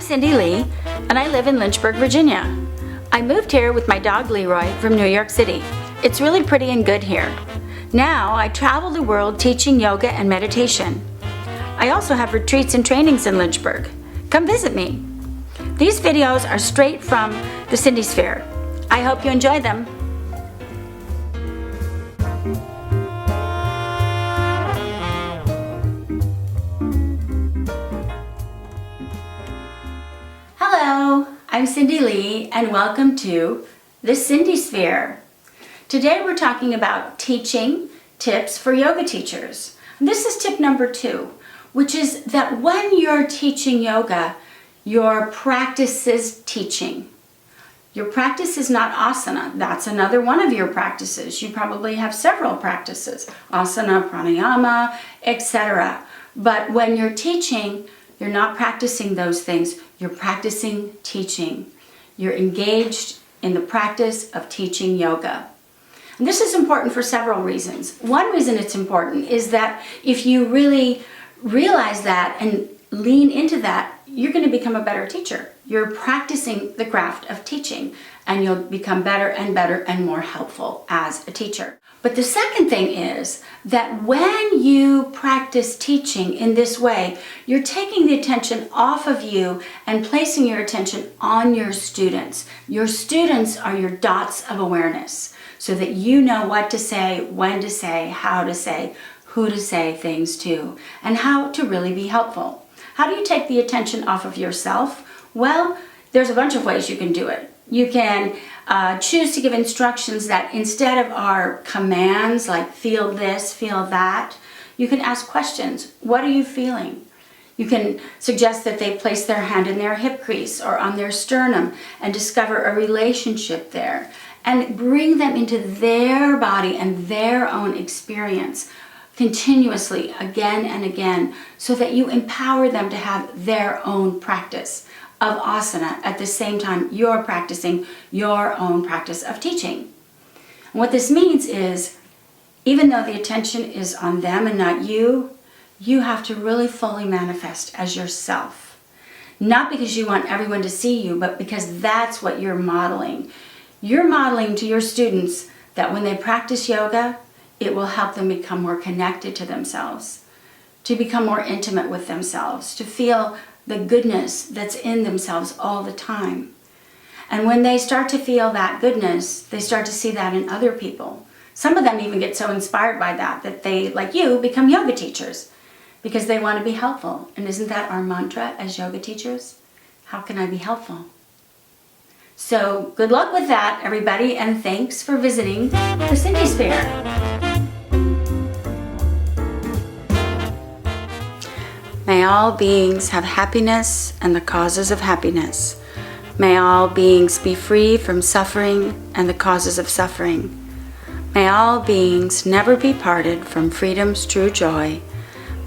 I'm Cyndi Lee, and I live in Lynchburg, Virginia. I moved here with my dog Leroy from New York City. It's really pretty and good here. Now I travel the world teaching yoga and meditation. I also have retreats and trainings in Lynchburg. Come visit me. These videos are straight from the Cyndi Sphere. I hope you enjoy them. Hello, I'm Cyndi Lee and welcome to the Cyndi Sphere. Today we're talking about teaching tips for yoga teachers. And this is tip number 2, which is that when you're teaching yoga, your practice is teaching. Your practice is not asana. That's another one of your practices. You probably have several practices, asana, pranayama, etc. But when you're teaching, you're not practicing those things. You're practicing teaching. You're engaged in the practice of teaching yoga. And this is important for several reasons. One reason it's important is that if you really realize that and lean into that, you're going to become a better teacher. You're practicing the craft of teaching, and you'll become better and more helpful as a teacher. But the second thing is that when you practice teaching in this way, you're taking the attention off of you and placing your attention on your students. Your students are your dots of awareness, so that you know what to say, when to say, how to say, who to say things to, and how to really be helpful. How do you take the attention off of yourself? Well, there's a bunch of ways you can do it. You can choose to give instructions that instead of our commands, like feel this, feel that, you can ask questions. What are you feeling? You can suggest that they place their hand in their hip crease or on their sternum and discover a relationship there, and bring them into their body and their own experience continuously again and again, so that you empower them to have their own practice of asana at the same time you're practicing your own practice of teaching. And what this means is, even though the attention is on them and not you, you have to really fully manifest as yourself. Not because you want everyone to see you, but because that's what you're modeling. You're modeling to your students that when they practice yoga, it will help them become more connected to themselves, to become more intimate with themselves, to feel the goodness that's in themselves all the time. And when they start to feel that goodness, they start to see that in other people. Some of them even get so inspired by that that they, like you, become yoga teachers because they want to be helpful. And isn't that our mantra as yoga teachers? How can I be helpful? So good luck with that, everybody, and thanks for visiting the Cyndi Sphere. May all beings have happiness and the causes of happiness. May all beings be free from suffering and the causes of suffering. May all beings never be parted from freedom's true joy.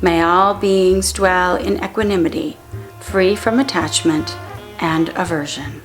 May all beings dwell in equanimity, free from attachment and aversion.